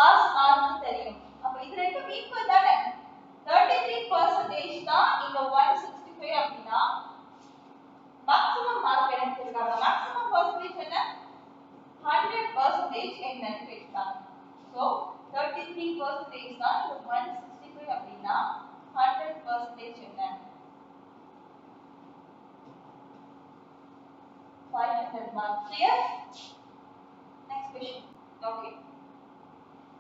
Pass mark தெரியும். அப்ப இது ரெண்டும் ஈக்குவல் தானே. 33% தான் இங்க 165 அப்படினா மேக்ஸிமம் மார்க் என்ன கொடுத்திருக்காங்க? மேக்ஸிமம் பெர்சன்டேஜ் என்ன? 100% என்னன்னு கேட்டாங்க. சோ 33% தான் 165 அப்படினா 100% என்ன? 500 marks. Clear? Next question. Okay.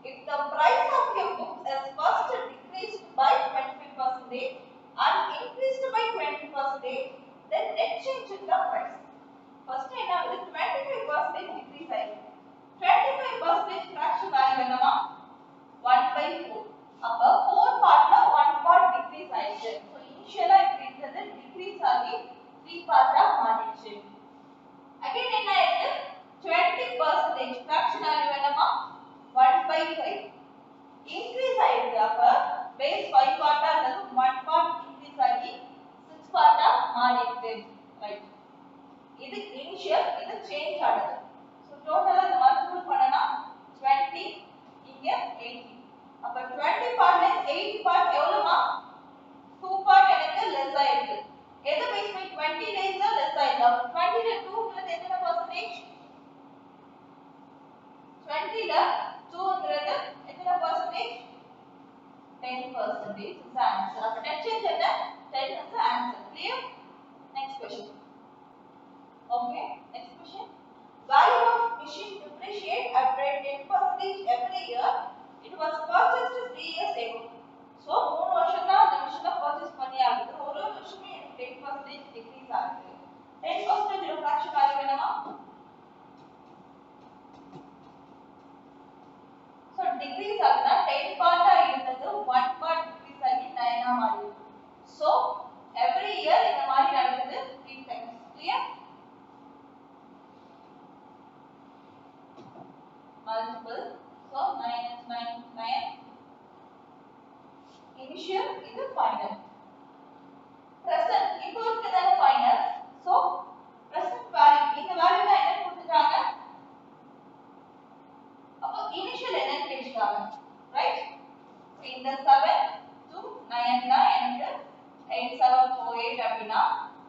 If the price of your books is first decreased by 25% and increased by 20%, then net change in the price. First என்ன ஆகுது? 25% decrease ஆயிருக்கு. 25% fraction value என்னமா? 1/4. அப்ப 4 partல 1 part decrease ஆயிருக்கு. So initially இப்படி இருந்தது decrease ஆகி 3 part ஆ மாறிடுச்சு. Again என்ன ஆயிருக்கு? 20% fraction value என்னமா? 1/5 increase ஆயிருக்கு. அப்ப base 5 part ஆ இருந்தது 1 part increase ஆகி 6 part ஆ மாறிடுச்சு. ரைட். இது இனிஷியல், இது சேஞ்ச் ஆனது. சோ டோட்டலா இந்த மல்டிபிள் பண்ணனா 20 இங்க 80. அப்ப 20 பார்ட்ல 80 பார்ட் எவ்வளவுமா? 2 பார்ட் எனக்கு லெஸ் ஆயிருக்கு. எது பேஸ் பண்ணி 20 டேஸ் தான் லெஸ் ஆயிருக்கு. அப்ப 20 ல 2 ங்கிறது எத்தனை பர்சன்டேஜ்? 20 ல 2 ங்கிறது எத்தனை பர்சன்டேஜ்? 10% is the answer. அப்ப net change என்ன? 10 is the answer. Clear? Next question. Okay, next question. Value of machine depreciate at rate 10% every year. It was purchased 3 years ago. So 3 வருஷம் தான் அந்த machine purchase பண்ணி ஆகுது. ஒரு வருஷமே 10% decrease ஆகுது. 10% ஓட fraction value என்னமா? So decrease ஆகுனா 10 part ஆ இருந்தது 1 part decrease ஆகி 9 ஆ மாறிடுது. So every year இந்த மாதிரி நடக்குது 3 times. Clear? Multiple. So 9 is 9, 9. Initial is the final. Present இப்போ இருக்குதான final. So present value இந்த value தான் என்ன கொடுத்துட்டாங்க? அப்போ initial என்னன்னு கேட்காங்க. Right? இந்த 7 to 9 தான் எனக்கு 8748 அப்படினா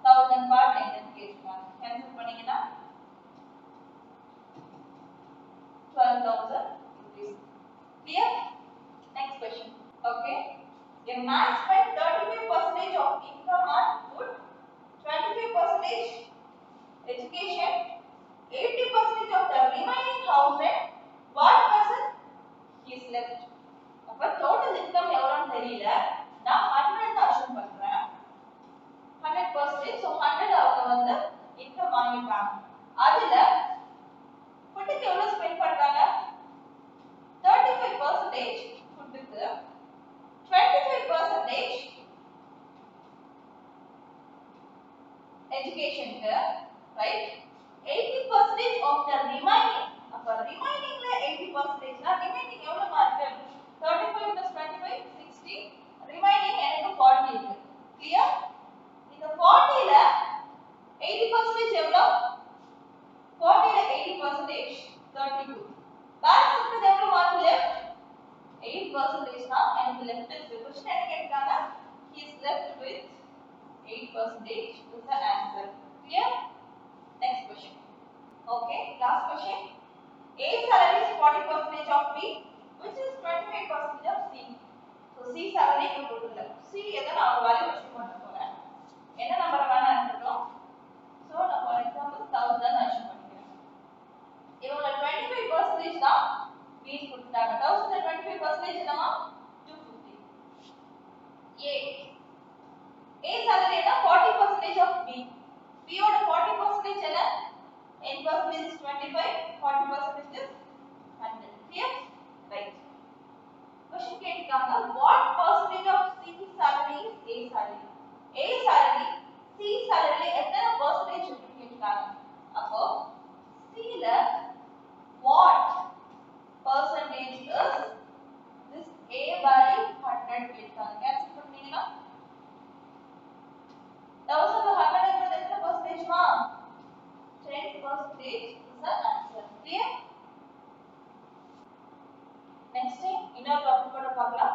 1000 part என்னன்னு கேட்காங்க. கேன்சல் பண்ணீங்கன்னா 12,000 rupees. Clear? Next question. Okay. A man spent 35% of income on food, 25% education, 80% of the remaining house rent. What percent is left? அப்ப total income எவ்வளவுன்னு தெரியல. நான் 100 தான் அஸ்யூம் பண்றேன். 100%. So 100 அவங்க வந்து income வாங்கிட்டாங்க. அதுல ஃபுட்டுக்கு எவ்வளவு ஸ்பெண்ட் பண்றாங்க? 35% ஃபுட்டுக்கு, 25% educationக்கு, right? 80% of the remaining. அப்ப remaining-ல 80% னா remaining எவ்வளவு மார்க்? 35 plus 25 60. remaining எனக்கு 40 இருக்கு. Clear? இந்த 40 ல 80% எவ்வளவு? 40 ல 80% 32. பேலன்ஸ் இருக்கிறது எவ்வளவு மார்க் left? 8% தான் எனக்கு left இருக்கு. क्वेश्चन என்ன கேட்டாங்க? He is left with 8% is the answer. Clear? Next question. Okay, last question. A salary is 40% of B, which is 25% of C. So C salary க்கு கொடுக்கல. C எதை நான் வேல்யூ அஸ்யூம் பண்ண போறேன். என்ன நம்பர் வேணா இருக்கட்டும். So நான் for example 1000 அஸ்யூம் பண்ணிக்கிறேன். இவங்க 25% தான் B கொடுத்தாங்க. 1000 25% என்னமா? 250. A salary என்ன? 40% of B. B ஓட 40% என்ன? 10% is 25, 40% is 100. Clear? Right. Question கேட்காங்க. What percentage of C salary is A salary? A salary C salary எத்தனை percentage இருக்குன்னு கேட்காங்க. அப்போ C ல what percentage is this A value 100 கேட்காங்க. கேன்சல் பண்ணீங்கன்னா 1000 100 எத்தனை percentageமா? 10% is the answer. Clear? Next இன்னொரு டாபிக் கூட பார்க்கலாம்.